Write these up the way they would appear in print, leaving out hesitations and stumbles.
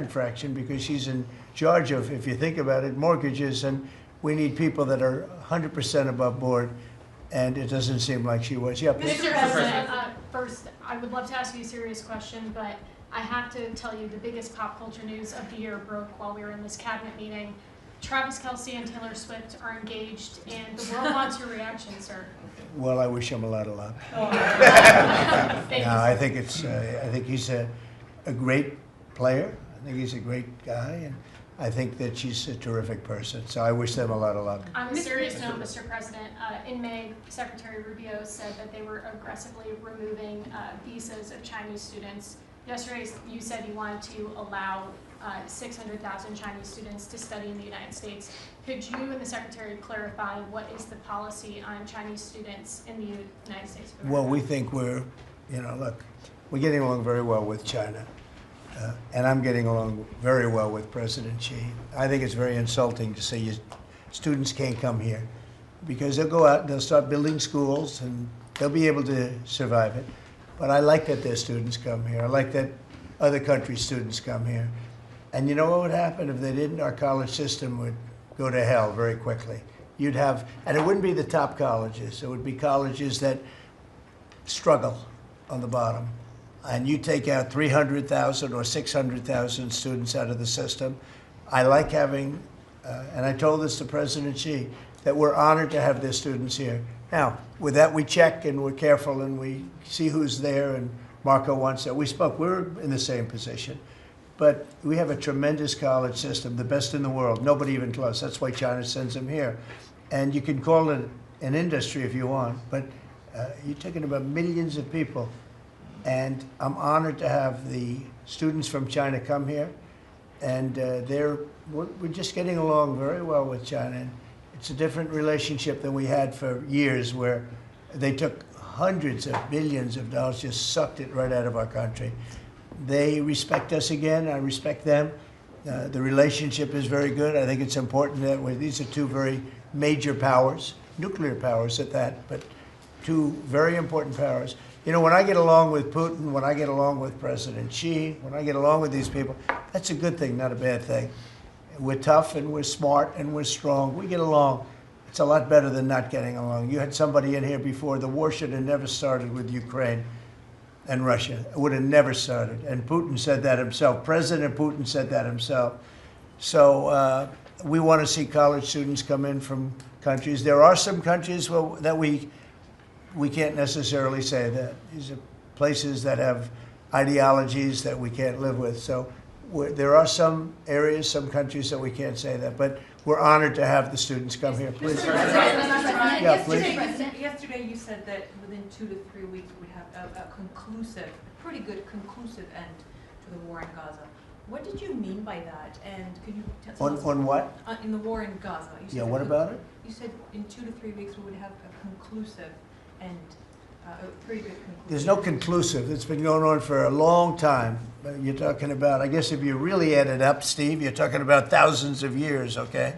infraction because she's in charge of, if you think about it, mortgages, and we need people that are 100% above board, and it doesn't seem like she was. Yeah, please. Mr. President, first, I would love to ask you a serious question, but I have to tell you the biggest pop culture news of the year broke while we were in this cabinet meeting. Travis Kelce and Taylor Swift are engaged, and the world wants your reaction, sir. Well, I wish him a lot of luck. Oh. I think he's a great player. I think he's a great guy, and I think that she's a terrific person. So I wish them a lot of luck. On a serious note, Mr. President, in May, Secretary Rubio said that they were aggressively removing visas of Chinese students. Yesterday, you said you wanted to allow 600,000 Chinese students to study in the United States. Could you and the Secretary clarify what is the policy on Chinese students in the United States? Well, we think we're getting along very well with China. And I'm getting along very well with President Xi. I think it's very insulting to say students can't come here because they'll go out and they'll start building schools and they'll be able to survive it. But I like that their students come here. I like that other countries' students come here. And you know what would happen if they didn't? Our college system would go to hell very quickly. You'd have, and it wouldn't be the top colleges. It would be colleges that struggle on the bottom. And you take out 300,000 or 600,000 students out of the system. I like having, and I told this to President Xi, that we're honored to have their students here. Now, with that, we check and we're careful and we see who's there, and Marco wants that. We're in the same position. But we have a tremendous college system, the best in the world, nobody even close. That's why China sends them here. And you can call it an industry if you want, but you're talking about millions of people. And I'm honored to have the students from China come here. And we're just getting along very well with China. And it's a different relationship than we had for years, where they took hundreds of billions of dollars, just sucked it right out of our country. They respect us again. I respect them. The relationship is very good. I think it's important that these are two very major powers, nuclear powers at that, but two very important powers. You know, when I get along with Putin, when I get along with President Xi, when I get along with these people, that's a good thing, not a bad thing. We're tough and we're smart and we're strong. We get along. It's a lot better than not getting along. You had somebody in here before. The war should have never started with Ukraine and Russia. It would have never started. And Putin said that himself. President Putin said that himself. So we want to see college students come in from countries. There are some countries that we can't necessarily say that. These are places that have ideologies that we can't live with. So there are some areas, some countries that we can't say that. But we're honored to have the students come here. Please. Yeah, please. Yesterday you said that within 2 to 3 weeks we would have a pretty good conclusive end to the war in Gaza. What did you mean by that? And could you tell us on what? In the war in Gaza. Yeah, what about it? You said in 2 to 3 weeks we would have a conclusive end, a pretty good conclusive. There's no conclusive. It's been going on for a long time. You're talking about, I guess if you really add it up, Steve, you're talking about thousands of years, okay?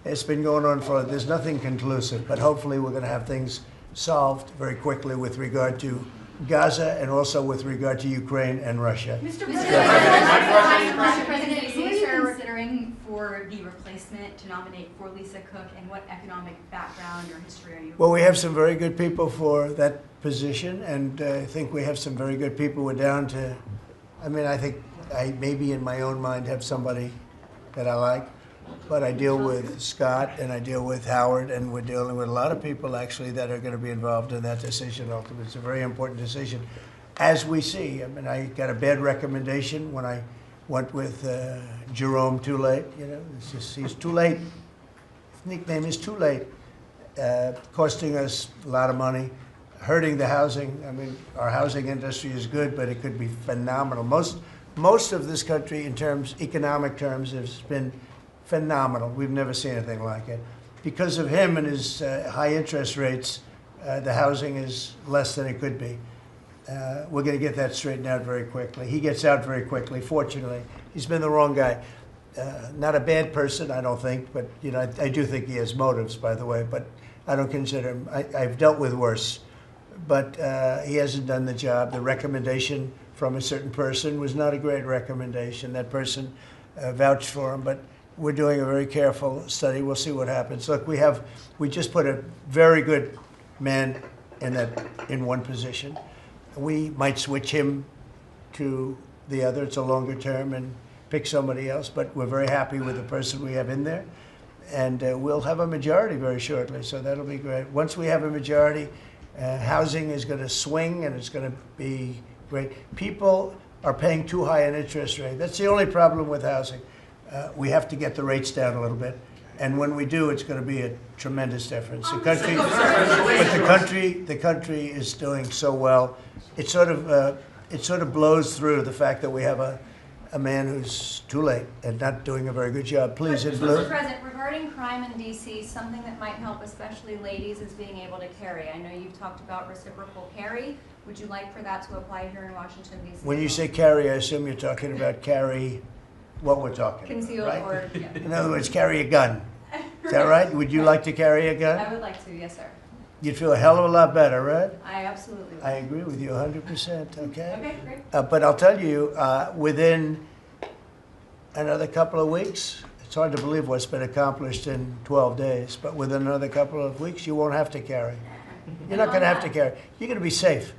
It's been going on there's nothing conclusive, but hopefully we're going to have things solved very quickly with regard to Gaza and also with regard to Ukraine and Russia. Mr. President, who are you considering for the replacement to nominate for Lisa Cook, and what economic background or history are you? Well, we have some very good people for that position, and I think we have some very good people. We're down to, I think I maybe in my own mind have somebody that I like, but I deal with Scott and I deal with Howard, and we're dealing with a lot of people actually that are going to be involved in that decision ultimately. It's a very important decision. As we see, I got a bad recommendation when I went with Jerome Too Late. You know, he's too late. His nickname is Too Late, costing us a lot of money, hurting the housing. Our housing industry is good, but it could be phenomenal. Most of this country, in economic terms, has been phenomenal. We've never seen anything like it. Because of him and his high interest rates, the housing is less than it could be. We're going to get that straightened out very quickly. He gets out very quickly, fortunately. He's been the wrong guy. Not a bad person, I don't think, but I do think he has motives, by the way, but I don't consider him. I've dealt with worse, but he hasn't done the job. The recommendation from a certain person was not a great recommendation. That person vouched for him, but we're doing a very careful study. We'll see what happens. Look, we just put a very good man in one position. We might switch him to the other. It's a longer term and pick somebody else, but we're very happy with the person we have in there. And we'll have a majority very shortly, so that'll be great. Once we have a majority, housing is going to swing and it's going to be great. People are paying too high an interest rate. That's the only problem with housing. We have to get the rates down a little bit. And when we do, it's going to be a tremendous difference. The country is doing so well. It sort of blows through the fact that we have a man who's too late and not doing a very good job. Please, in blue. Mr. President, regarding crime in D.C., something that might help especially ladies is being able to carry. I know you've talked about reciprocal carry. Would you like for that to apply here in Washington, D.C.? When you say carry, I assume you're talking about carry what we're talking Concealed about, right? or, yeah. In other words, carry a gun. Is that right? Would you like to carry a gun? I would like to, yes, sir. You'd feel a hell of a lot better, right? I absolutely would. I agree with you 100%, okay? Okay, great. But I'll tell you, within another couple of weeks, it's hard to believe what's been accomplished in 12 days, but within another couple of weeks, you won't have to carry. You're not going to have to carry. You're going to be safe.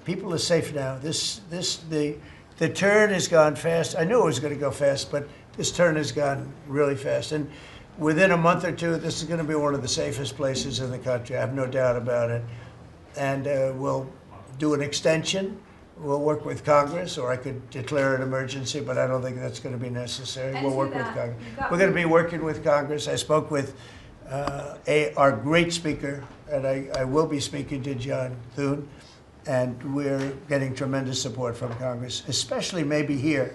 People are safe now. The turn has gone fast. I knew it was going to go fast, but this turn has gone really fast. And within a month or two, this is going to be one of the safest places in the country. I have no doubt about it. And we'll do an extension. We'll work with Congress, or I could declare an emergency, but I don't think that's going to be necessary. And We'll to work with that, Congress. you've got- We're going to be working with Congress. I spoke with our great speaker, and I will be speaking to John Thune, and we're getting tremendous support from Congress, especially maybe here.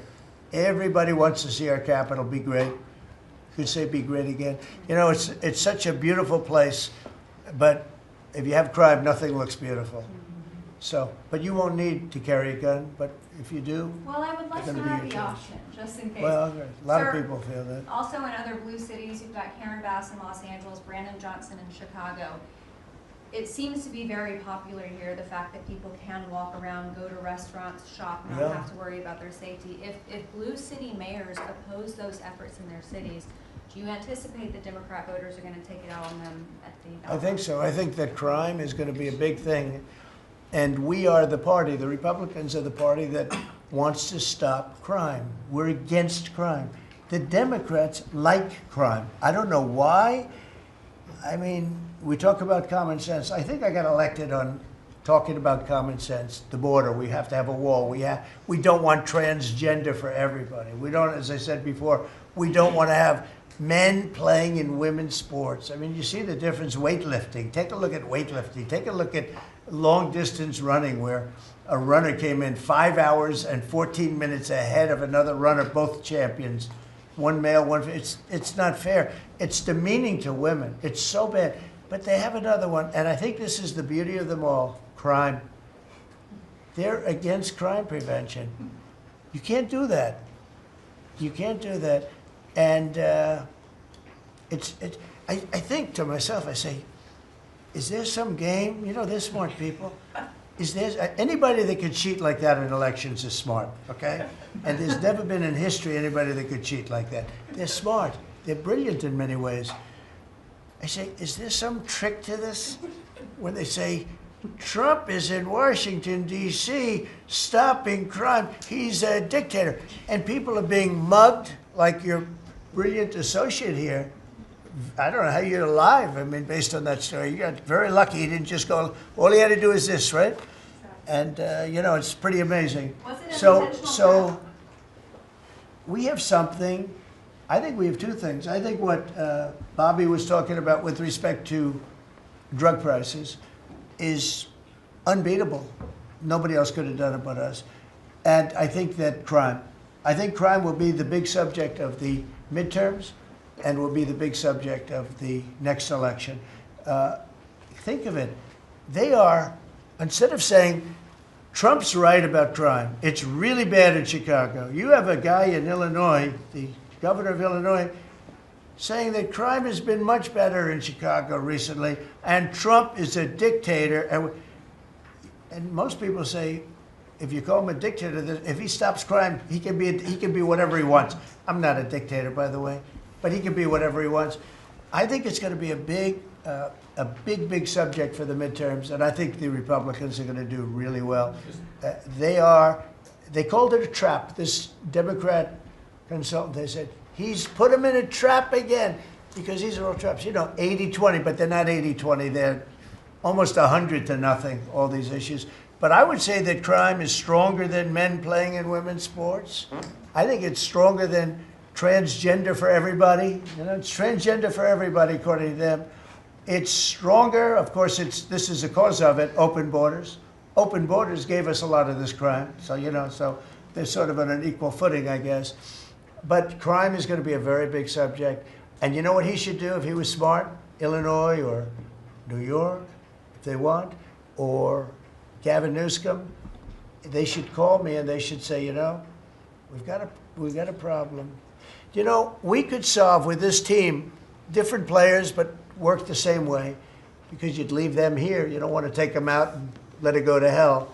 Everybody wants to see our capital be great. Could say be great again. You know, it's such a beautiful place, but if you have crime, nothing looks beautiful. So, but you won't need to carry a gun, but if you do, Well, I would like to It's gonna be have your the choice. option, just in case. well, a lot of Sir, people feel that. Also in other blue cities, you've got Karen Bass in Los Angeles, Brandon Johnson in Chicago. It seems to be very popular here, the fact that people can walk around, go to restaurants, shop, not Yeah. have to worry about their safety. If blue city mayors oppose those efforts in their cities, do you anticipate that Democrat voters are going to take it out on them at the I ballot? think so. I think that crime is going to be a big thing. And we are the party, the Republicans are the party that wants to stop crime. We're against crime. The Democrats like crime. I don't know why. I mean, we talk about common sense. I think I got elected on talking about common sense. The border, we have to have a wall. We don't want transgender for everybody. We don't, as I said before, we don't want to have men playing in women's sports. I mean, you see the difference. Weightlifting. Take a look at weightlifting. Take a look at long distance running, where a runner came in 5 hours and 14 minutes ahead of another runner, both champions. One male, one. It's not fair. It's demeaning to women. It's so bad. But they have another one, and I think this is the beauty of them all: crime. They're against crime prevention. You can't do that. You can't do that. And I think to myself, I say, is there some game? You know, they're smart people. Is there anybody that could cheat like that in elections is smart, okay? And there's never been in history anybody that could cheat like that. They're smart. They're brilliant in many ways. I say, is there some trick to this? When they say, Trump is in Washington, D.C., stopping crime. He's a dictator. And people are being mugged like your brilliant associate here. I don't know how you're alive. I mean, based on that story, you got very lucky. He didn't just go, all he had to do is this, right? And, you know, it's pretty amazing. Was it an So intentional we have something. I think we have two things. I think what Bobby was talking about with respect to drug prices is unbeatable. Nobody else could have done it but us. And I think that crime. I think crime will be the big subject of the midterms and will be the big subject of the next election. Think of it. They are, instead of saying, Trump's right about crime, it's really bad in Chicago. You have a guy in Illinois, the governor of Illinois, saying that crime has been much better in Chicago recently, and Trump is a dictator. And most people say, if you call him a dictator, if he stops crime, he can be whatever he wants. I'm not a dictator, by the way, but he can be whatever he wants. I think it's going to be a big subject for the midterms, and I think the Republicans are going to do really well. They called it a trap. This Democrat consultant, they said, he's put him in a trap again, because these are all traps. 80-20, but they're not 80-20. They're almost 100-0, all these issues. But I would say that crime is stronger than men playing in women's sports. I think it's stronger than transgender for everybody. It's transgender for everybody, according to them. It's stronger, of course, this is the cause of it, open borders. Open borders gave us a lot of this crime. So, so they're sort of on an equal footing, I guess. But crime is going to be a very big subject. And you know what he should do if he was smart? Illinois or New York, if they want, or Gavin Newsom, they should call me and they should say, we've got a problem. We could solve with this team, different players, but work the same way, because you'd leave them here. You don't want to take them out and let it go to hell.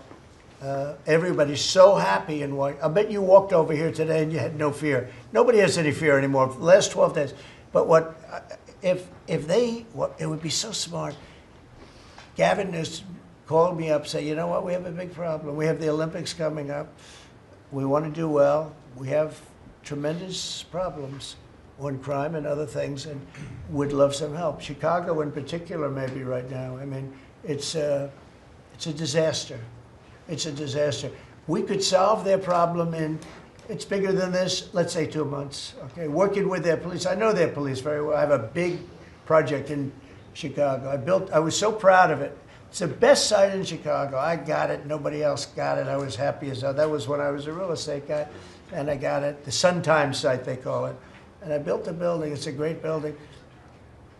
Everybody's so happy in Washington. I bet you walked over here today and you had no fear. Nobody has any fear anymore for the last 12 days. But it would be so smart. Gavin Newsom called me up, say, you know what, we have a big problem. We have the Olympics coming up. We want to do well. We have tremendous problems on crime and other things, and would love some help. Chicago in particular, maybe right now. I mean, it's a disaster. It's a disaster. We could solve their problem in, it's bigger than this, let's say 2 months, okay? Working with their police. I know their police very well. I have a big project in Chicago. I was so proud of it. It's the best site in Chicago. I got it. Nobody else got it. I was happy as hell. That was when I was a real estate guy, and I got it. The Sun Times site, they call it. And I built the building. It's a great building.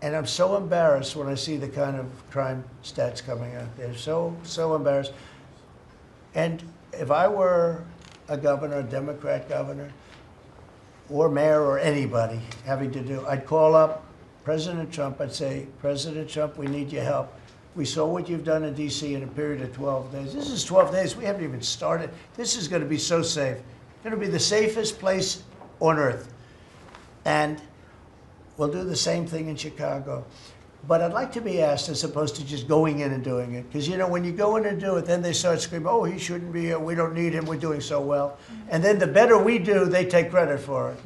And I'm so embarrassed when I see the kind of crime stats coming out. They're so embarrassed. And if I were a governor, a Democrat governor, or mayor, or anybody having to do, I'd call up President Trump. I'd say, President Trump, we need your help. We saw what you've done in D.C. in a period of 12 days. This is 12 days. We haven't even started. This is going to be so safe. It's going to be the safest place on earth. And we'll do the same thing in Chicago. But I'd like to be asked, as opposed to just going in and doing it. Because, when you go in and do it, then they start screaming, oh, he shouldn't be here. We don't need him. We're doing so well. And then the better we do, they take credit for it.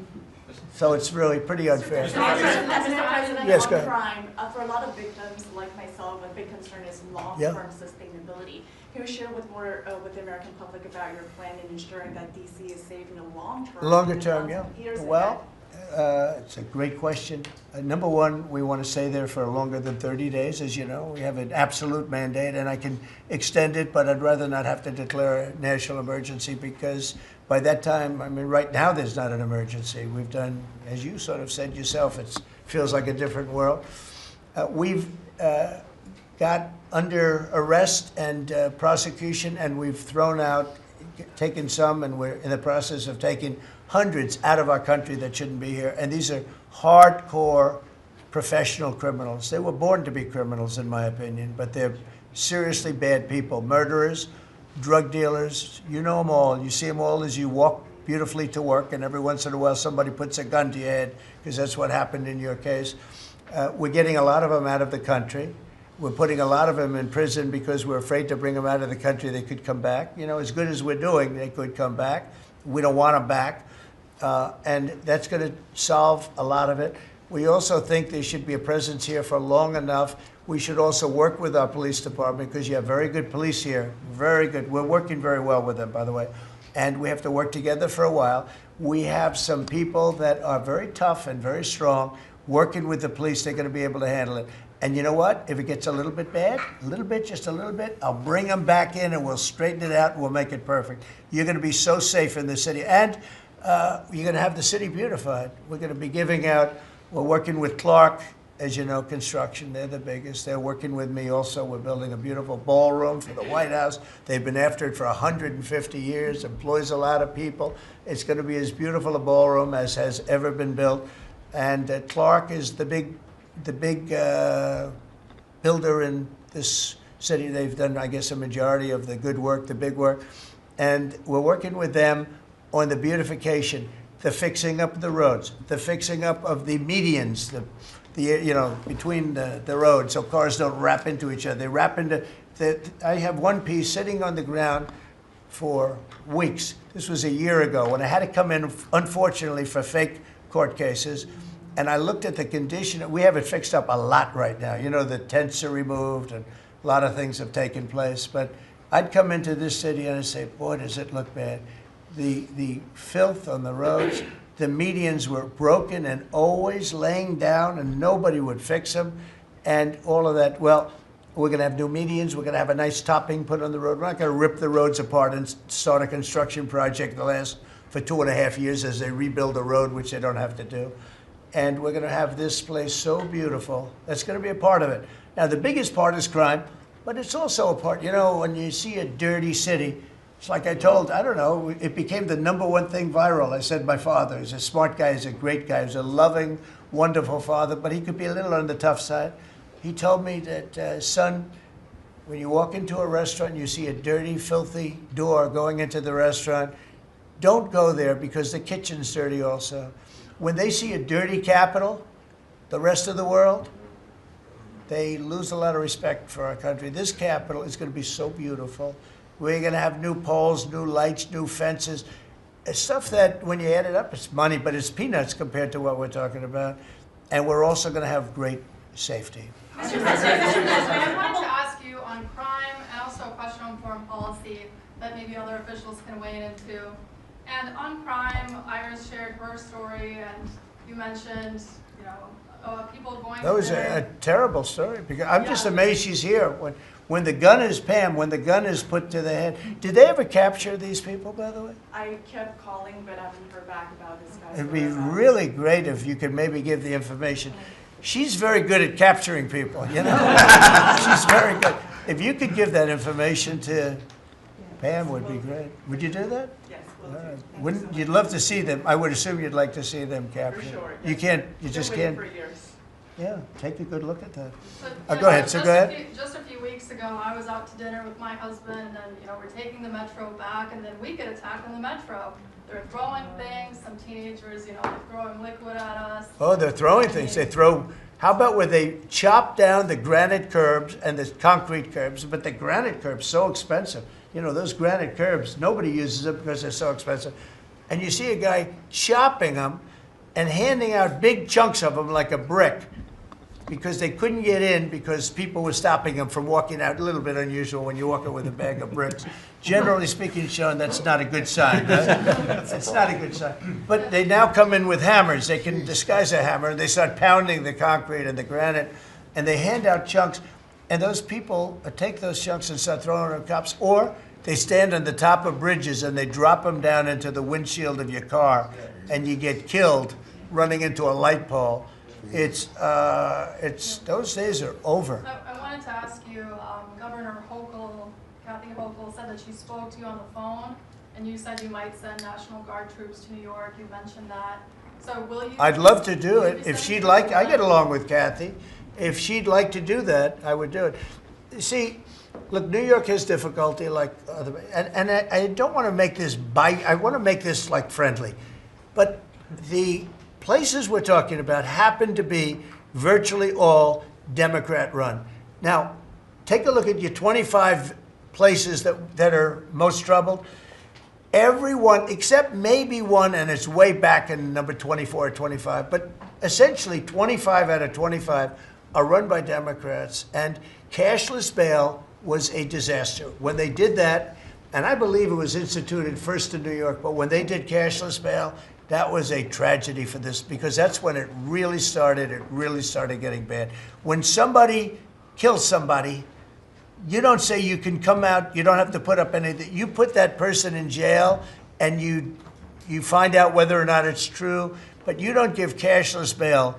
So it's really pretty unfair. Mr. President, Yes, go on ahead. crime, for a lot of victims like myself, a big concern is long-term sustainability. Can you share with the American public about your plan in ensuring that DC is safe in the long term? Longer term, yeah. Well, it's a great question. Number one, we want to stay there for longer than 30 days, as you know. We have an absolute mandate, and I can extend it, but I'd rather not have to declare a national emergency, because by that time, I mean, right now there's not an emergency. We've done, as you sort of said yourself, it feels like a different world. We've got under arrest and prosecution, and we've taken some, and we're in the process of taking hundreds out of our country that shouldn't be here. And these are hardcore professional criminals. They were born to be criminals, in my opinion, but they're seriously bad people. Murderers, drug dealers, you know them all. You see them all as you walk beautifully to work, and every once in a while somebody puts a gun to your head, because that's what happened in your case. We're getting a lot of them out of the country. We're putting a lot of them in prison because we're afraid to bring them out of the country. They could come back. As good as we're doing, they could come back. We don't want them back. And that's going to solve a lot of it. We also think there should be a presence here for long enough. We should also work with our police department, because you have very good police here, very good. We're working very well with them, by the way. And we have to work together for a while. We have some people that are very tough and very strong working with the police. They're going to be able to handle it. And you know what? If it gets a little bit bad, just a little bit, I'll bring them back in and we'll straighten it out and we'll make it perfect. You're going to be so safe in the city. And you're going to have the city beautified. We're going to be giving out, we're working with Clark, as you know, construction. They're the biggest. They're working with me also. We're building a beautiful ballroom for the White House. They've been after it for 150 years, employs a lot of people. It's going to be as beautiful a ballroom as has ever been built. And Clark is the big builder in this city. They've done, I guess, a majority of the good work, the big work. and we're working with them on the beautification, the fixing up of the roads, the fixing up of the medians, between the roads, so cars don't wrap into each other. They wrap into. I have one piece sitting on the ground for weeks. This was a year ago when I had to come in, unfortunately, for fake court cases. And I looked at the condition. We have it fixed up a lot right now. The tents are removed and a lot of things have taken place. But I'd come into this city and I'd say, boy, does it look bad. The filth on the roads, the medians were broken and always laying down and nobody would fix them and all of that. Well, we're going to have new medians. We're going to have a nice topping put on the road. We're not going to rip the roads apart and start a construction project that lasts for 2.5 years as they rebuild the road, which they don't have to do. And we're going to have this place so beautiful. That's going to be a part of it. Now, the biggest part is crime, but it's also a part, when you see a dirty city, it's like I don't know, it became the #1 thing viral. I said my father, he's a smart guy, he's a great guy, he's a loving, wonderful father, but he could be a little on the tough side. He told me that, son, when you walk into a restaurant and you see a dirty, filthy door going into the restaurant, don't go there because the kitchen's dirty also. When they see a dirty Capitol, the rest of the world, they lose a lot of respect for our country. This Capitol is going to be so beautiful. We're going to have new poles, new lights, new fences. It's stuff that, when you add it up, it's money, but it's peanuts compared to what we're talking about. And we're also going to have great safety. Mr. President, I wanted to ask you on crime and also a question on foreign policy that maybe other officials can weigh in into. And on crime, Iris shared her story, and you mentioned, people going. That was a terrible story because I'm just amazed she's here. When the gun is when the gun is put to the head. Did they ever capture these people, by the way? I kept calling, but I haven't heard back about this guy. It'd be really great if you could maybe give the information. She's very good at capturing people, She's very good. If you could give that information to Pam, would be great. Would you do that? Yes, All will right. do. Wouldn't you'd love to see them? I would assume you'd like to see them captured. For sure. You can't. You just can't. For years. Yeah, take a good look at that. So, Go ahead. So go ahead. Just a few weeks ago, I was out to dinner with my husband, and we're taking the metro back, and then we get attacked on the metro. They're throwing things. Some teenagers, they're throwing liquid at us. Oh, they're throwing things. They throw. How about where they chop down the granite curbs and the concrete curbs? But the granite curbs so expensive. Those granite curbs, nobody uses them because they're so expensive. And you see a guy chopping them and handing out big chunks of them like a brick because they couldn't get in because people were stopping them from walking out. A little bit unusual when you're walking with a bag of bricks. Generally speaking, Sean, that's not a good sign. That's not a good sign. But they now come in with hammers. They can disguise a hammer. They start pounding the concrete and the granite, and they hand out chunks. And those people take those chunks and start throwing them at cops. Or they stand on the top of bridges and they drop them down into the windshield of your car, and you get killed running into a light pole. It's those days are over. I wanted to ask you, Governor Hochul, Kathy Hochul, said that she spoke to you on the phone, and you said you might send National Guard troops to New York. You mentioned that. So will you? I'd love to do it if she'd like. I get along with Kathy. If she'd like to do that, I would do it. You see, look, New York has difficulty like other, and I don't want to make this I want to make this like friendly, but the places we're talking about happen to be virtually all Democrat run. Now, take a look at your 25 places that are most troubled. Everyone, except maybe one, and it's way back in number 24 or 25, but essentially 25 out of 25 are run by Democrats, and cashless bail was a disaster. When they did that, and I believe it was instituted first in New York, but when they did cashless bail, that was a tragedy for this, because that's when it really started getting bad. When somebody kills somebody, you don't say you can come out, you don't have to put up anything. You put that person in jail and you find out whether or not it's true, but you don't give cashless bail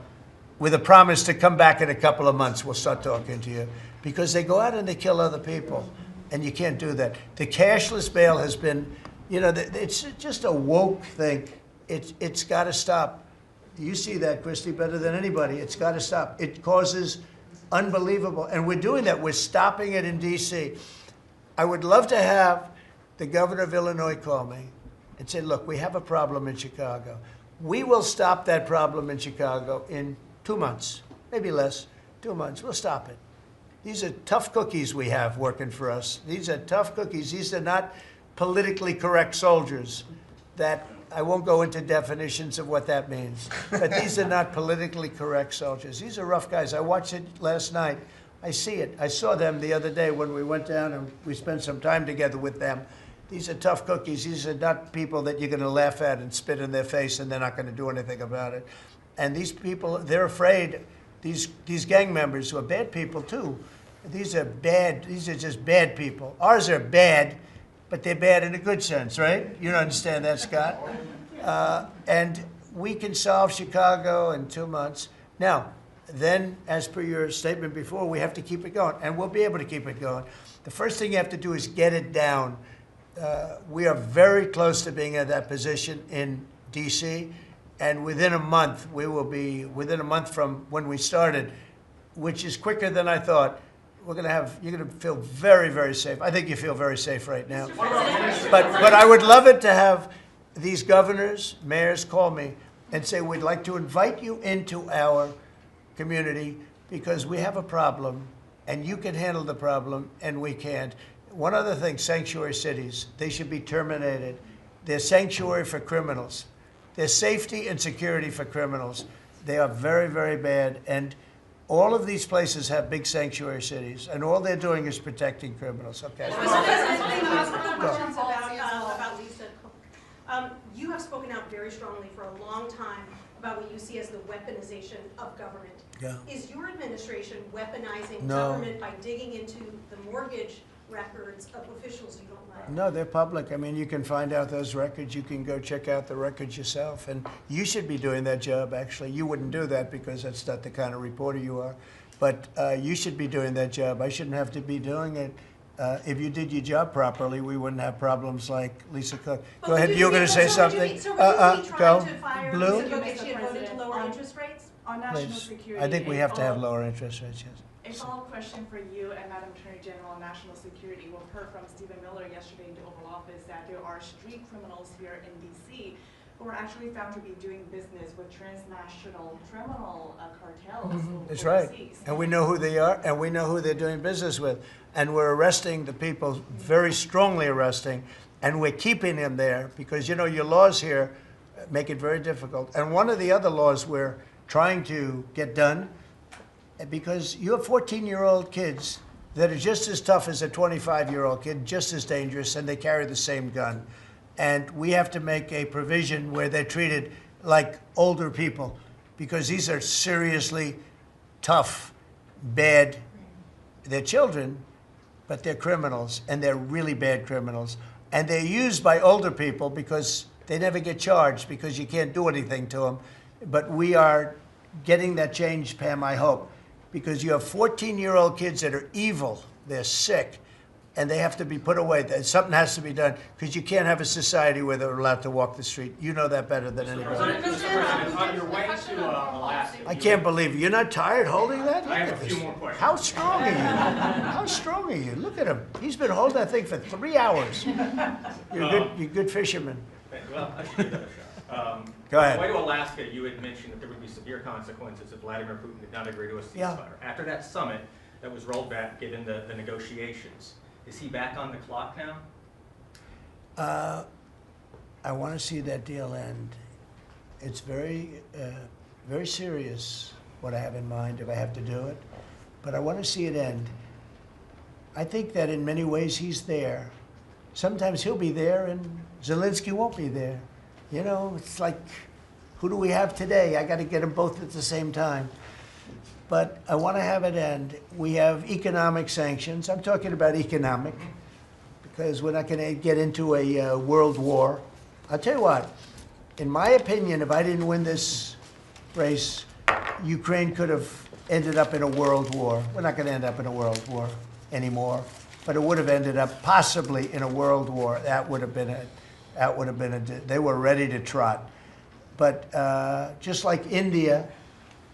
with a promise to come back in a couple of months, we'll start talking to you. Because they go out and they kill other people, and you can't do that. The cashless bail has been, it's just a woke thing. It's got to stop. You see that, Christy, better than anybody. It's got to stop. It causes unbelievable, and we're doing that. We're stopping it in D.C. I would love to have the governor of Illinois called me and said, look, we have a problem in Chicago. We will stop that problem in Chicago in 2 months, maybe less, 2 months. We'll stop it. These are tough cookies we have working for us. These are tough cookies. These are not politically correct soldiers that I won't go into definitions of what that means. But these are not politically correct soldiers. These are rough guys. I watched it last night. I see it. I saw them the other day when we went down and we spent some time together with them. These are tough cookies. These are not people that you're going to laugh at and spit in their face and they're not going to do anything about it. And these people, they're afraid. These gang members who are bad people too. These are bad. These are just bad people. Ours are bad, but they're bad in a good sense, right? You don't understand that, Scott. And we can solve Chicago in 2 months. Now, then, as per your statement before, we have to keep it going, and we'll be able to keep it going. The first thing you have to do is get it down. We are very close to being at that position in D.C., and within a month, we will be, within a month from when we started, which is quicker than I thought, you're going to feel very, very safe. I think you feel very safe right now. But I would love it to have these governors, mayors call me and say, we'd like to invite you into our community because we have a problem and you can handle the problem and we can't. One other thing, sanctuary cities, they should be terminated. They're sanctuary for criminals. They're safety and security for criminals. They are very, very bad. And all of these places have big sanctuary cities, and all they're doing is protecting criminals. Okay. Questions about Lisa Cook. You have spoken out very strongly for a long time about what you see as the weaponization of government. Yeah. Is your administration weaponizing No. government by digging into the mortgage records of officials you don't like? No, they're public. I mean, you can find out those records. You can go check out the records yourself. And you should be doing that job, actually. You wouldn't do that because that's not the kind of reporter you are. But you should be doing that job. I shouldn't have to be doing it. If you did your job properly, we wouldn't have problems like Lisa Cook. Go ahead. You were going to say something? So would you be trying to fire Blue? Lisa Cook if she had voted to lower interest rates? On national Please. security. I think we have to have lower interest rates, yes. A follow-up question for you and Madam Attorney General on national security. We've heard from Stephen Miller yesterday in the Oval Office that there are street criminals here in D.C. who are actually found to be doing business with transnational criminal cartels That's overseas. right. And we know who they are, and we know who they're doing business with. And we're arresting the people, very strongly arresting, and we're keeping them there because, you know, your laws here make it very difficult. And one of the other laws we're trying to get done, because you have 14-year-old kids that are just as tough as a 25-year-old kid, just as dangerous, and they carry the same gun. And we have to make a provision where they're treated like older people, because these are seriously tough, bad. They're children, but they're criminals, and they're really bad criminals. And they're used by older people because they never get charged because you can't do anything to them. But we are getting that changed, Pam, I hope, because you have 14-year-old kids that are evil, they're sick, and they have to be put away. Something has to be done because you can't have a society where they're allowed to walk the street. You know that better than anybody. Mr. President, on your way to Alaska. I can't believe it. You're not tired holding that? I Look have at a few this. more questions. How strong are you? How strong are you? Look at him. He's been holding that thing for 3 hours. You're a good fisherman. Well, I should give that a shot. Go ahead. On the way to Alaska, you had mentioned that there would be severe consequences if Vladimir Putin did not agree to a ceasefire. Yeah. After that summit that was rolled back, given the negotiations, is he back on the clock now? I want to see that deal end. It's very, very serious what I have in mind if I have to do it, but I want to see it end. I think that in many ways he's there. Sometimes he'll be there and Zelensky won't be there. You know, it's like, who do we have today? I got to get them both at the same time. But I want to have it end. We have economic sanctions. I'm talking about economic, because we're not going to get into a world war. I'll tell you what, in my opinion, if I didn't win this race, Ukraine could have ended up in a world war. We're not going to end up in a world war anymore, but it would have ended up possibly in a world war. That would have been they were ready to trot. But just like India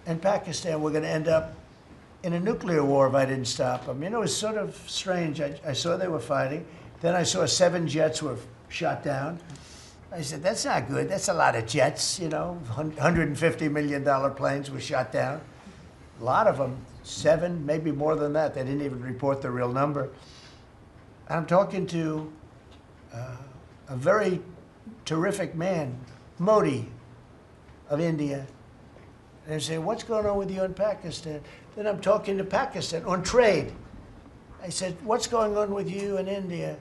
and Pakistan, we're going to end up in a nuclear war if I didn't stop them. You know, it's sort of strange. I saw they were fighting, Then I saw 7 jets were shot down. I said, that's not good. That's a lot of jets, you know. $150 million planes were shot down. A lot of them, 7, maybe more than that. They didn't even report the real number. And I'm talking to a very terrific man, Modi of India. And I say, what's going on with you in Pakistan? Then I'm talking to Pakistan on trade. I said, what's going on with you in India?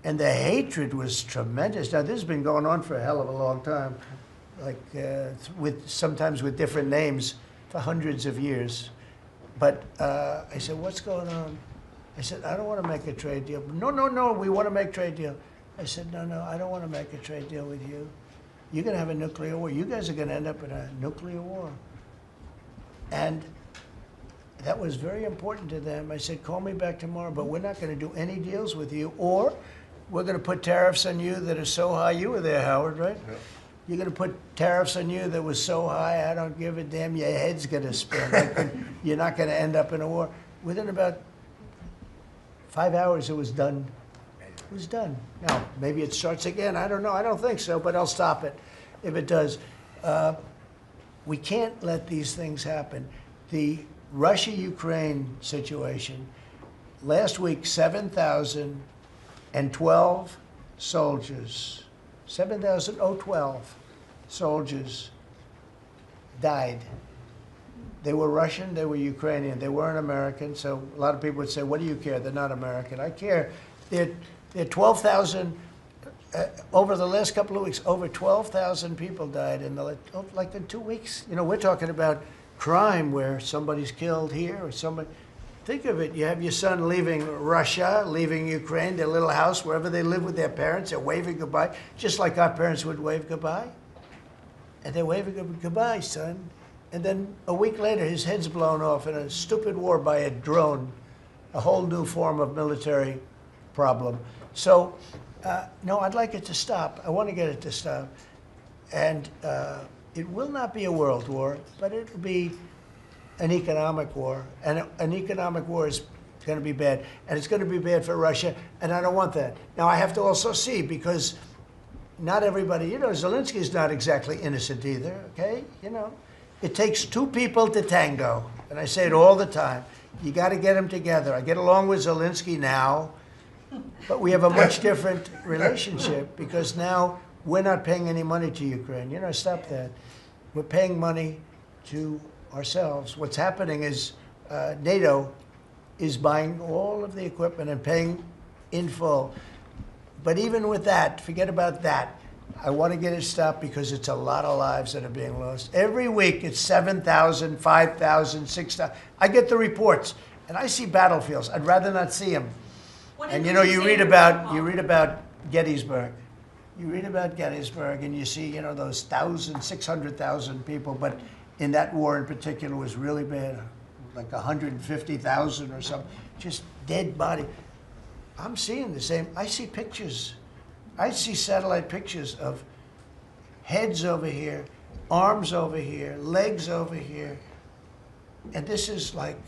And the hatred was tremendous. Now, this has been going on for a hell of a long time, like sometimes with different names for hundreds of years. But I said, what's going on? I said, I don't want to make a trade deal. No, no, no, we want to make a trade deal. I said, no, no, I don't want to make a trade deal with you. You're going to have a nuclear war. You guys are going to end up in a nuclear war. And that was very important to them. I said, call me back tomorrow, but we're not going to do any deals with you, or we're going to put tariffs on you that are so high. You were there, Howard, right? Yep. You're going to put tariffs on you that was so high, I don't give a damn. Your head's going to spin. You're not going to end up in a war. Within about 5 hours, it was done. It was done. Now, maybe it starts again. I don't know. I don't think so, but I'll stop it if it does. We can't let these things happen. The Russia-Ukraine situation, last week, 7,012 soldiers, 7,012 soldiers died. They were Russian, they were Ukrainian, they weren't American, so a lot of people would say, what do you care? They're not American. I care. They're 12,000, over the last couple of weeks, over 12,000 people died in like in 2 weeks. You know, we're talking about crime where somebody's killed here or somebody. Think of it, you have your son leaving Russia, leaving Ukraine, their little house, wherever they live with their parents, they're waving goodbye, just like our parents would wave goodbye. And they're waving goodbye, son. And then a week later, his head's blown off in a stupid war by a drone, a whole new form of military problem. So, no, I'd like it to stop. I want to get it to stop. And it will not be a world war, but it will be an economic war. And an economic war is going to be bad. And it's going to be bad for Russia, and I don't want that. Now, I have to also see, because not everybody, you know, Zelensky's not exactly innocent either, okay? You know, it takes 2 people to tango. And I say it all the time. You got to get them together. I get along with Zelensky now, but we have a much different relationship because now we're not paying any money to Ukraine. You know, stop that. We're paying money to ourselves. What's happening is NATO is buying all of the equipment and paying in full. But even with that, forget about that. I want to get it stopped because it's a lot of lives that are being lost. Every week it's 7,000, 5,000, 6,000. I get the reports and I see battlefields. I'd rather not see them. And you know, you read about Gettysburg. You read about Gettysburg and you see, you know, those 600,000 people, but in that war in particular was really bad, like 150,000 or something, just dead body. I'm seeing the same. I see pictures. I see satellite pictures of heads over here, arms over here, legs over here. And this is like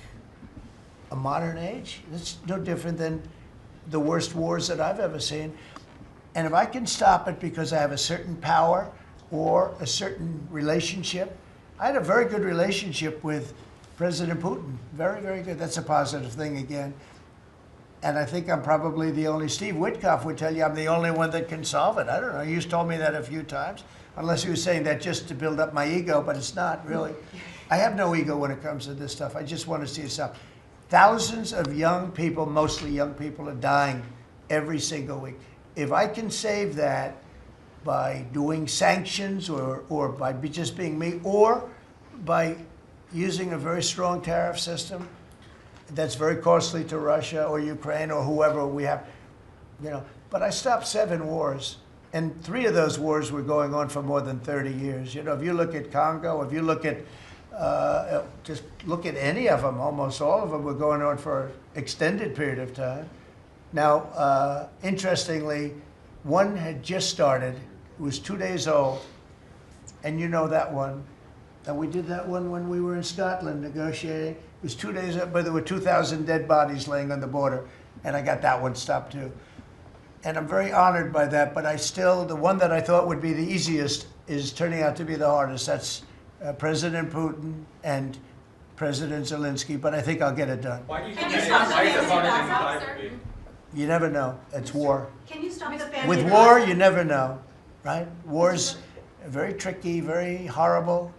a modern age. It's no different than the worst wars that I've ever seen. And if I can stop it because I have a certain power or a certain relationship, I had a very good relationship with President Putin. Very, very good. That's a positive thing again. And I think I'm probably the only, Steve Witkoff would tell you I'm the only one that can solve it. I don't know, he's told me that a few times, unless he was saying that just to build up my ego, but it's not really. I have no ego when it comes to this stuff. I just want to see it stop. Thousands of young people, mostly young people, are dying every single week. If I can save that by doing sanctions or by just being me, or by using a very strong tariff system, that's very costly to Russia or Ukraine or whoever we have, you know. But I stopped 7 wars, and 3 of those wars were going on for more than 30 years. You know, if you look at Congo, if you look at, just look at any of them, almost all of them were going on for an extended period of time. Now, interestingly, one had just started. It was 2 days old, and you know that one. And we did that one when we were in Scotland negotiating. It was 2 days up, but there were 2,000 dead bodies laying on the border, and I got that one stopped too. And I'm very honored by that, but the one that I thought would be the easiest is turning out to be the hardest. That's President Putin and President Zelensky, but I think I'll get it done. Why do you Can think you that stop is? Why is it harder than you Stop, thought it sir. would be? You never know. It's war. Can you stop the family? With war, you never know, right? War's very tricky, very horrible,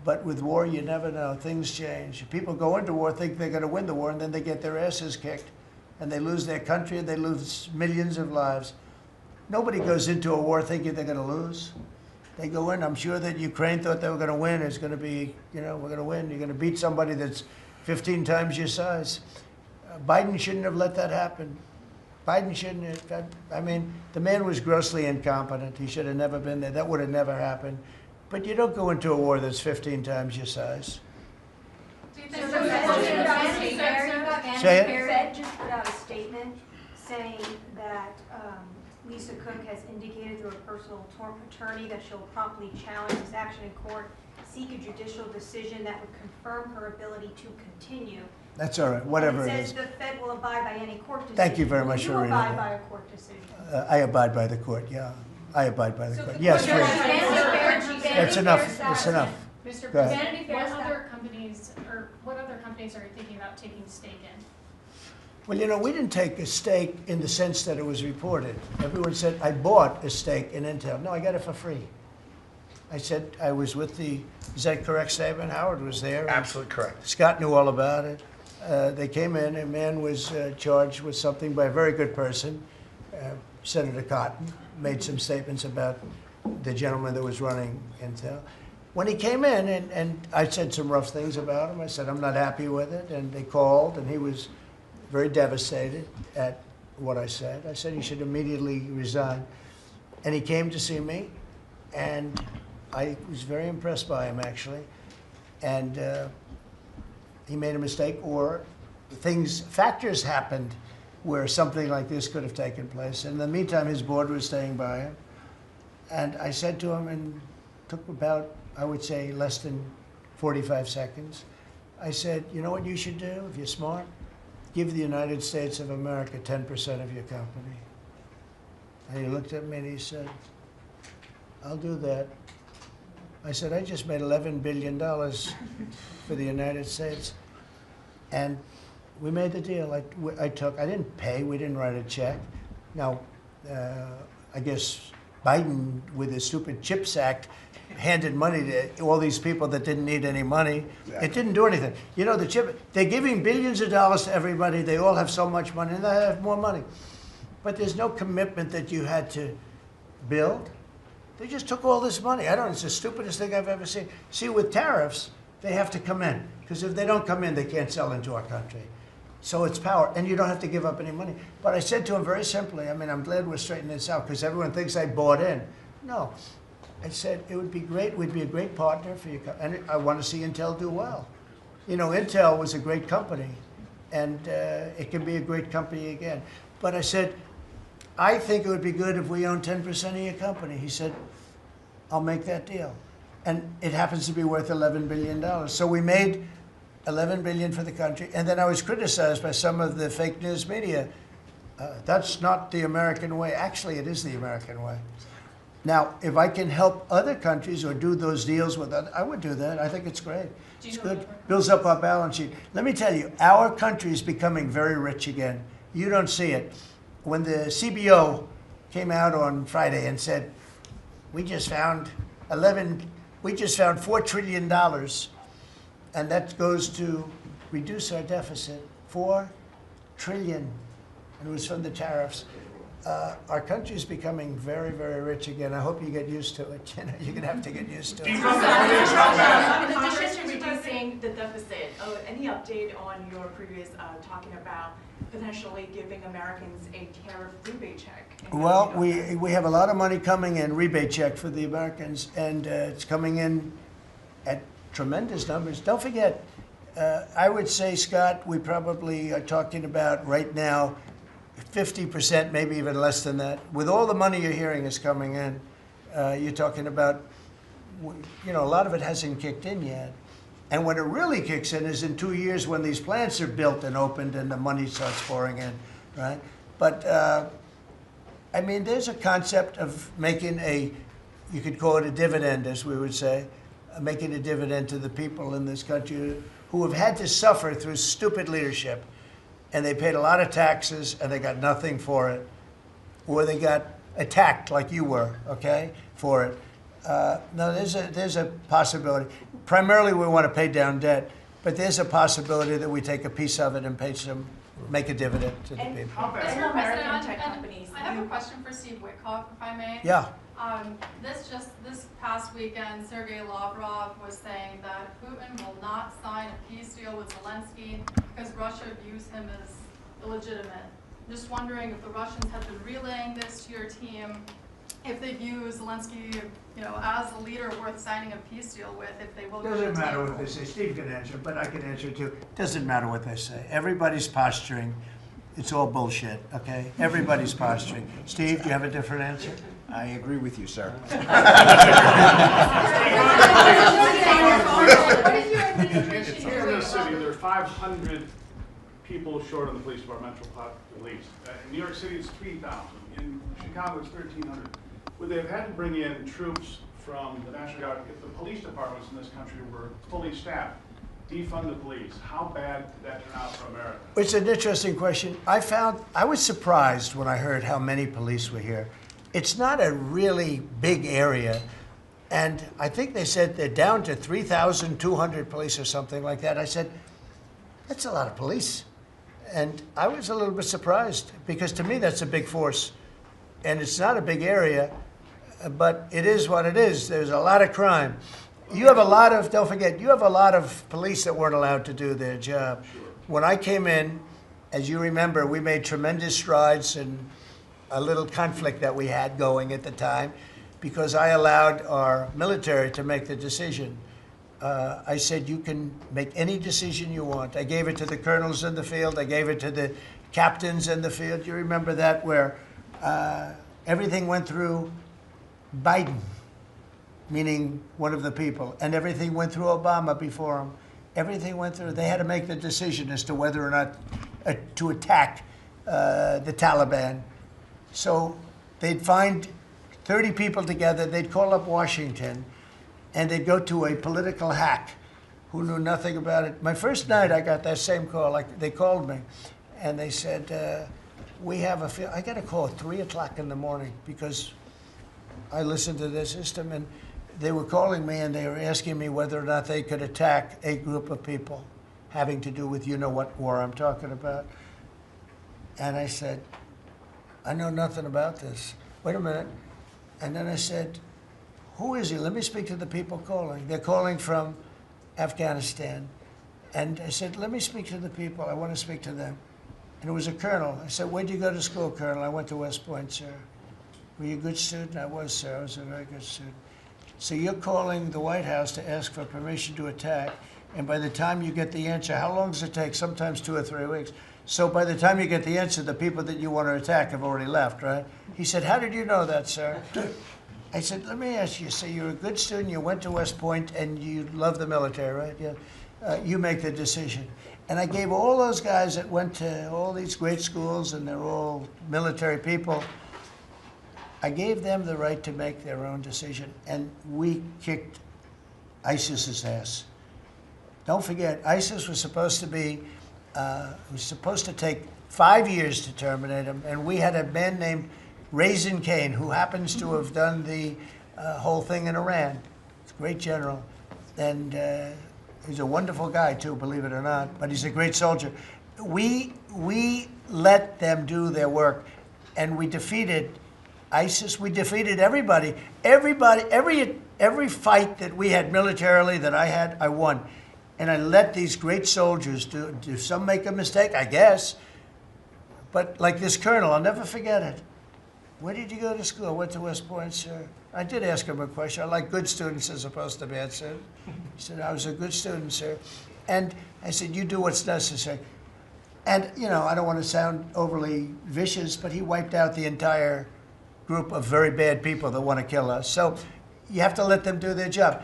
but with war, you never know. Things change. People go into war, think they're going to win the war, and then they get their asses kicked, and they lose their country, and they lose millions of lives. Nobody goes into a war thinking they're going to lose. They go in. I'm sure that Ukraine thought they were going to win. It's going to be, we're going to win. You're going to beat somebody that's 15 times your size. Biden shouldn't have let that happen. Biden shouldn't have. I mean, the man was grossly incompetent. He should have never been there. That would have never happened. But you don't go into a war that's 15 times your size. Do you think So so? the Say it. Fed just put out a statement saying that Lisa Cook has indicated through a personal attorney that she'll promptly challenge this action in court, seek a judicial decision that would confirm her ability to continue. That's all right, whatever And it it is. says the Fed will abide by any court decision. Thank you very much Will for reading you abide that. by a court decision? I abide by the court, yeah. I abide by the So court. the Yes, question please. is- That's enough, that's enough. Mr. Go ahead. President, what other companies are you thinking about taking stake in? Well, we didn't take a stake in the sense that it was reported. Everyone said, I bought a stake in Intel. No, I got it for free. I said I was with the, is that a correct statement? Howard was there. Absolutely correct. Scott knew all about it. They came in, a man was charged with something by a very good person, Senator Cotton, made some statements about the gentleman that was running Intel. When he came in, and I said some rough things about him, I said, I'm not happy with it, and they called, and he was very devastated at what I said. I said he should immediately resign. And he came to see me, and I was very impressed by him, actually. And he made a mistake, or factors happened where something like this could have taken place. In the meantime, his board was staying by him. And I said to him, and took about, I would say, less than 45 seconds. I said, you know what you should do if you're smart? Give the United States of America 10% of your company. And he looked at me and he said, I'll do that. I said, I just made $11 billion for the United States. And we made the deal. I didn't pay, we didn't write a check. Now, I guess Biden, with his stupid CHIPS Act, handed money to all these people that didn't need any money. Exactly. It didn't do anything. They're giving billions of dollars to everybody. They all have so much money, and they have more money. But there's no commitment that you had to build. They just took all this money. It's the stupidest thing I've ever seen. See, with tariffs, they have to come in, because if they don't come in, they can't sell into our country. So it's power, and you don't have to give up any money. But I said to him very simply, I'm glad we're straightening this out, because everyone thinks I bought in. No. I said, it would be great, we'd be a great partner for you, and I want to see Intel do well. Intel was a great company, and it can be a great company again. But I said, I think it would be good if we own 10% of your company. He said, I'll make that deal. And it happens to be worth $11 billion. So we made $11 billion for the country, and then I was criticized by some of the fake news media. That's not the American way. Actually, it is the American way. Now, if I can help other countries or do those deals with others, I would do that. I think it's great. It's good. Builds up our balance sheet. Let me tell you, our country is becoming very rich again. You don't see it. When the CBO came out on Friday and said, we just found $4 trillion, and that goes to reduce our deficit, $4 trillion, and it was from the tariffs. Our country is becoming very, very rich again. I hope you get used to it. You're going to have to get used to it. In addition to reducing the deficit, any update on your previous talking about potentially giving Americans a tariff rebate check? Well, we have a lot of money coming in, rebate check for the Americans, and it's coming in at tremendous numbers. Don't forget, I would say, Scott, we probably are talking about right now 50%, maybe even less than that. With all the money you're hearing is coming in, you're talking about, a lot of it hasn't kicked in yet. And when it really kicks in is in 2 years when these plants are built and opened and the money starts pouring in, right? But I mean, there's a concept of making you could call it a dividend, as we would say, making a dividend to the people in this country who have had to suffer through stupid leadership, and they paid a lot of taxes and they got nothing for it, or they got attacked like you were, okay, for it. No, there's a possibility. Primarily, we want to pay down debt, but there's a possibility that we take a piece of it and make a dividend to the people. Mr. American President, tech and companies, I have a question for Steve Witkoff, if I may. Yeah. This past weekend, Sergei Lavrov was saying that Putin will not sign a peace deal with Zelensky because Russia views him as illegitimate. Just wondering if the Russians have been relaying this to your team, if they view Zelensky, as a leader worth signing a peace deal with, if they will. Doesn't matter what they say. Steve can answer, but I can answer too. Doesn't matter what they say. Everybody's posturing. It's all bullshit, okay? Everybody's posturing. Steve, do you have a different answer? I agree with you, sir. In the city, there are 500 people short on the police department, police. In New York City, it's 3,000. In Chicago, it's 1,300. Would they have had to bring in troops from the National Guard if the police departments in this country were fully staffed? Defund the police. How bad did that turn out for America? It's an interesting question. I was surprised when I heard how many police were here. It's not a really big area, and I think they said they're down to 3,200 police or something like that. I said, that's a lot of police. And I was a little bit surprised, because to me that's a big force. And it's not a big area, but it is what it is. There's a lot of crime. You have a lot of, don't forget, you have a lot of police that weren't allowed to do their job. Sure. When I came in, as you remember, we made tremendous strides in a little conflict that we had going at the time, because I allowed our military to make the decision. I said, you can make any decision you want. I gave it to the colonels in the field. I gave it to the captains in the field. You remember that, where everything went through Biden, meaning one of the people, and everything went through Obama before him. Everything went through. They had to make the decision as to whether or not to attack the Taliban. So they'd find 30 people together, they'd call up Washington, and they'd go to a political hack who knew nothing about it. My first night, I got that same call. They called me, and they said, we have I got a call at 3 o'clock in the morning, because I listened to their system, and they were calling me, and they were asking me whether or not they could attack a group of people having to do with what war I'm talking about. And I said, I know nothing about this. Wait a minute. And then I said, who is he? Let me speak to the people calling. They're calling from Afghanistan. And I said, let me speak to the people. I want to speak to them. And it was a colonel. I said, where'd you go to school, Colonel? I went to West Point, sir. Were you a good student? I was, sir. I was a very good student. So you're calling the White House to ask for permission to attack, and by the time you get the answer, how long does it take? Sometimes 2 or 3 weeks. So by the time you get the answer, the people that you want to attack have already left, right? He said, how did you know that, sir? I said, let me ask you, so you're a good student, you went to West Point, and you love the military, right? Yeah. You make the decision. And I gave all those guys that went to all these great schools, and they're all military people, I gave them the right to make their own decision, and we kicked ISIS's ass. Don't forget, ISIS was supposed to take 5 years to terminate him, and we had a man named Raisin Kane, who happens to have done the whole thing in Iran. He's a great general, and he's a wonderful guy too, believe it or not, but he's a great soldier. We let them do their work, and we defeated ISIS. We defeated everybody. Every fight that we had militarily that I had, I won. And I let these great soldiers do some make a mistake, I guess. But like this colonel, I'll never forget it. Where did you go to school? I went to West Point, sir. I did ask him a question. I like good students as opposed to bad students. He said, I was a good student, sir. And I said, you do what's necessary. And, I don't want to sound overly vicious, but he wiped out the entire group of very bad people that want to kill us. So you have to let them do their job.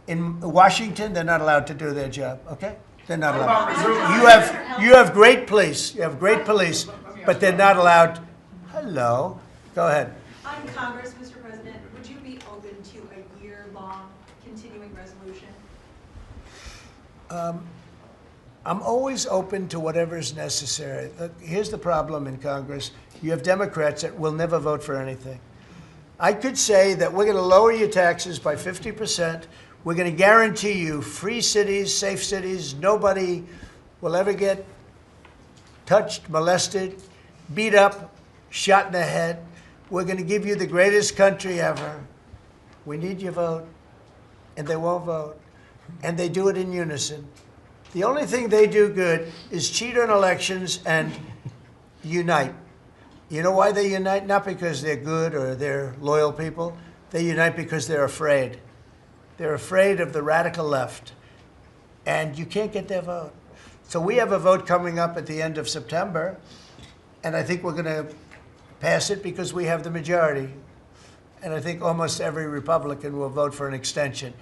In Washington, they're not allowed to do their job, okay? They're not allowed. You have great police. You have great police, but they're not allowed. Hello. Go ahead. On Congress, Mr. President, would you be open to a year-long continuing resolution? I'm always open to whatever is necessary. Look, here's the problem in Congress. You have Democrats that will never vote for anything. I could say that we're going to lower your taxes by 50%. We're going to guarantee you free cities, safe cities. Nobody will ever get touched, molested, beat up, shot in the head. We're going to give you the greatest country ever. We need your vote. And they won't vote. And they do it in unison. The only thing they do good is cheat on elections and unite. You know why they unite? Not because they're good or they're loyal people. They unite because they're afraid. They're afraid of the radical left. And you can't get their vote. So we have a vote coming up at the end of September. And I think we're going to pass it because we have the majority. And I think almost every Republican will vote for an extension.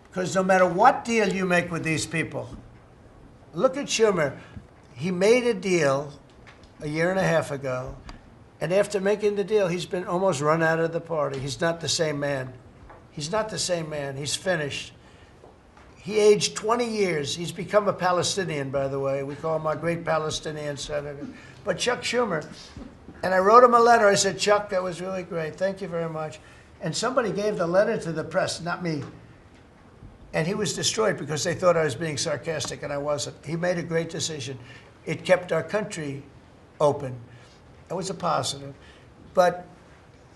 Because no matter what deal you make with these people, look at Schumer. He made a deal a year and a half ago, and after making the deal, he's been almost run out of the party. He's not the same man. He's not the same man. He's finished. He aged 20 years. He's become a Palestinian, by the way. We call him our great Palestinian senator. But Chuck Schumer, and I wrote him a letter. I said, Chuck, that was really great. Thank you very much. And somebody gave the letter to the press, not me. And he was destroyed because they thought I was being sarcastic, and I wasn't. He made a great decision. It kept our country open. It was a positive. But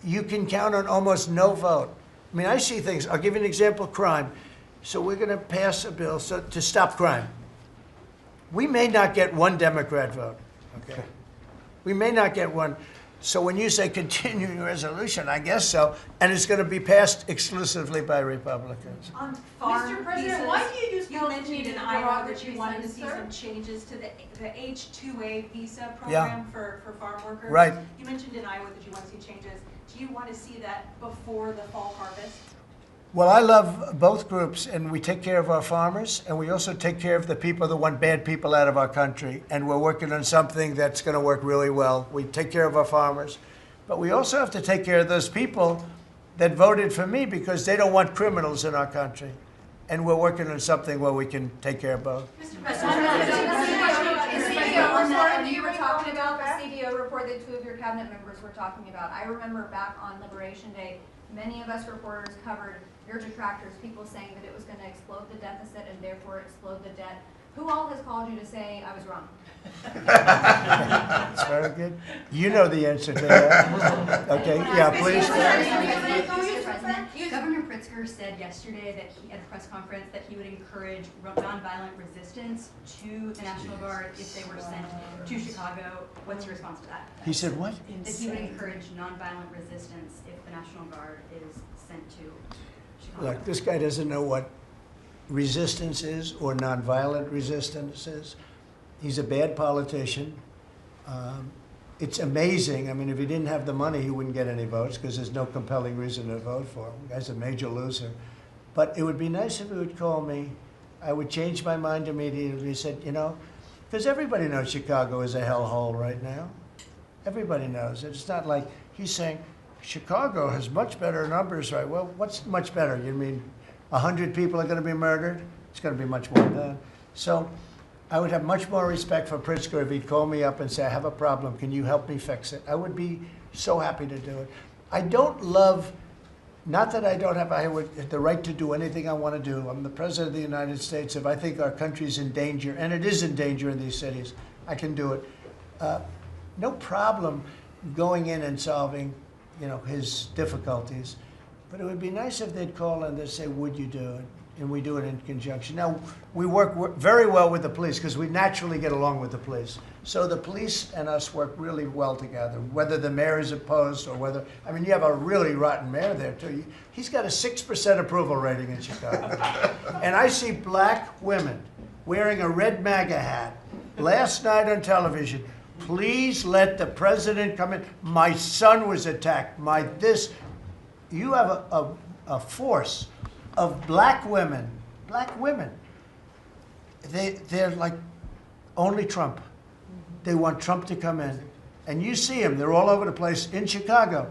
you can count on almost no vote. I mean, I see things. I'll give you an example, crime. So we're going to pass a bill to stop crime. We may not get one Democrat vote, okay? We may not get one. So when you say continuing resolution, I guess so, and it's going to be passed exclusively by Republicans. On farm Mr. President, visas, why do you use you those mentioned in meetings Iowa that you derogatory wanted to see sir? some changes to the H-2A visa program for farm workers. Right. You mentioned in Iowa that you want to see changes. Do you want to see that before the fall harvest? Well, I love both groups, and we take care of our farmers, and we also take care of the people that want bad people out of our country. And we're working on something that's going to work really well. We take care of our farmers, but we also have to take care of those people that voted for me because they don't want criminals in our country. And we're working on something where we can take care of both. Mr. President, the CBO report you were talking about, the CBO report that two of your cabinet members were talking about. I remember back on Liberation Day, many of us reporters covered your detractors, people saying that it was going to explode the deficit and therefore explode the debt. Who all has called you to say I was wrong? That's very good. You know the answer to that. Okay, yeah, please. Mr. President, Governor Pritzker said yesterday that he, at the press conference, that he would encourage nonviolent resistance to the National Guard if they were sent to Chicago. What's your response to that? He said what? That he would encourage nonviolent resistance if the National Guard is sent to Chicago. Look, this guy doesn't know what resistance is or nonviolent resistance is. He's a bad politician. It's amazing. I mean, if he didn't have the money, he wouldn't get any votes because there's no compelling reason to vote for him. The guy's a major loser. But it would be nice if he would call me. I would change my mind immediately. He said, you know, because everybody knows Chicago is a hellhole right now. Everybody knows it. It's not like he's saying, Chicago has much better numbers, right? Well, what's much better? You mean 100 people are going to be murdered? It's going to be much more than that. So I would have much more respect for Pritzker if he'd call me up and say, I have a problem. Can you help me fix it? I would be so happy to do it. I don't love, not that I don't have the right to do anything I want to do. I'm the President of the United States. If I think our country's in danger, and it is in danger in these cities, I can do it. No problem going in and solving, you know, his difficulties. But it would be nice if they'd call and they'd say, would you do it? And we do it in conjunction. Now, we work very well with the police because we naturally get along with the police. So the police and us work really well together, whether the mayor is opposed or whether, I mean, you have a really rotten mayor there, too. He's got a 6% approval rating in Chicago. And I see black women wearing a red MAGA hat last night on television. Please let the president come in. My son was attacked. You have a force of black women. They're like only Trump. They want Trump to come in. And you see them, they're all over the place in Chicago.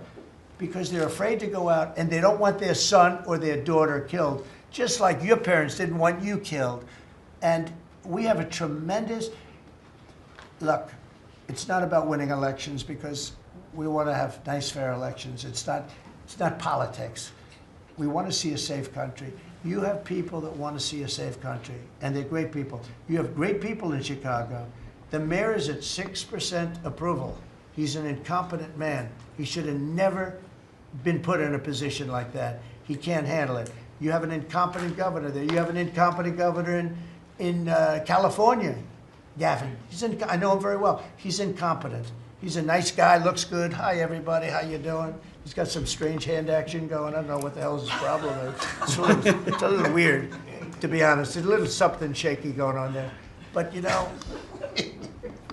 because they're afraid to go out and they don't want their son or their daughter killed, just like your parents didn't want you killed. And we have a tremendous, look, it's not about winning elections because we want to have nice, fair elections. It's not politics. We want to see a safe country. You have people that want to see a safe country, and they're great people. You have great people in Chicago. The mayor is at 6% approval. He's an incompetent man. He should have never been put in a position like that. He can't handle it. You have an incompetent governor there. You have an incompetent governor in California, Gavin. I know him very well. He's incompetent. He's a nice guy, looks good. Hi, everybody. How you doing? He's got some strange hand action going. I don't know what the hell his problem is. It's a little weird, to be honest. There's a little something shaky going on there. But, you know,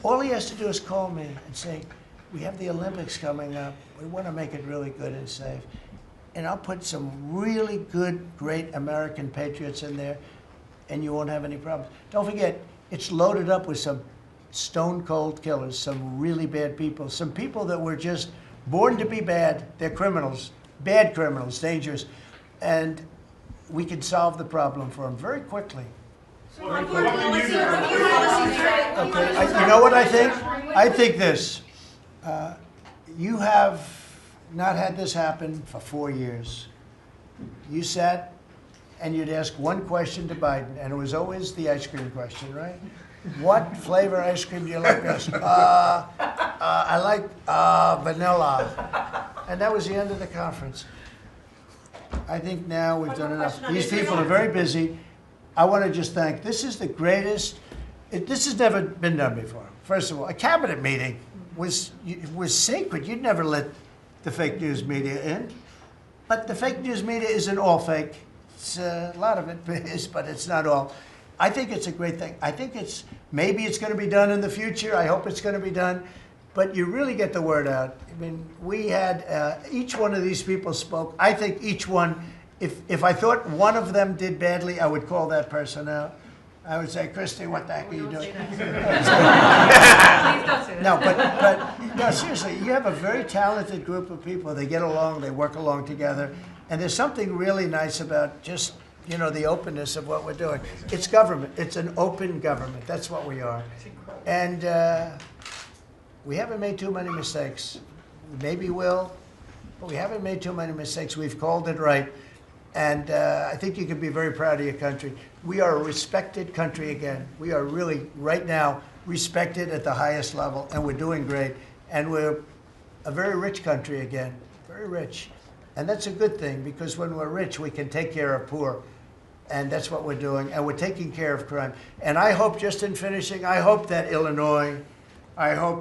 all he has to do is call me and say, we have the Olympics coming up. We want to make it really good and safe. And I'll put some really good, great American patriots in there, and you won't have any problems. Don't forget, it's loaded up with some stone-cold killers, some really bad people, some people that were just born to be bad. They're criminals, bad criminals, dangerous. And we can solve the problem for them very quickly. On foreign policy, You know what I think? I think this. You have not had this happen for 4 years. You sat and you'd ask one question to Biden, and it was always the ice cream question, right? What flavor ice cream do you like best? I like vanilla. And that was the end of the conference. I think now we've done enough. These people are very busy. I want to just thank, this is the greatest, this has never been done before. First of all, a cabinet meeting was sacred. You'd never let the fake news media in. But the fake news media isn't all fake. It's, a lot of it is, but it's not all. I think it's a great thing. I think maybe it's going to be done in the future. I hope it's going to be done. But you really get the word out. I mean, we had, each one of these people spoke. I think each one, if I thought one of them did badly, I would call that person out. I would say, Christy, what the heck are you doing? Please don't say that. No, but no, seriously, you have a very talented group of people. They get along, they work along together. And there's something really nice about just, you know, the openness of what we're doing. It's government. It's an open government. That's what we are. And we haven't made too many mistakes. Maybe we'll, but we haven't made too many mistakes. We've called it right. And I think you can be very proud of your country. We are a respected country again. We are really, right now, respected at the highest level, and we're doing great. And we're a very rich country again, very rich. And that's a good thing, because when we're rich, we can take care of poor. And that's what we're doing. And we're taking care of crime. And I hope, just in finishing, I hope that Illinois, I hope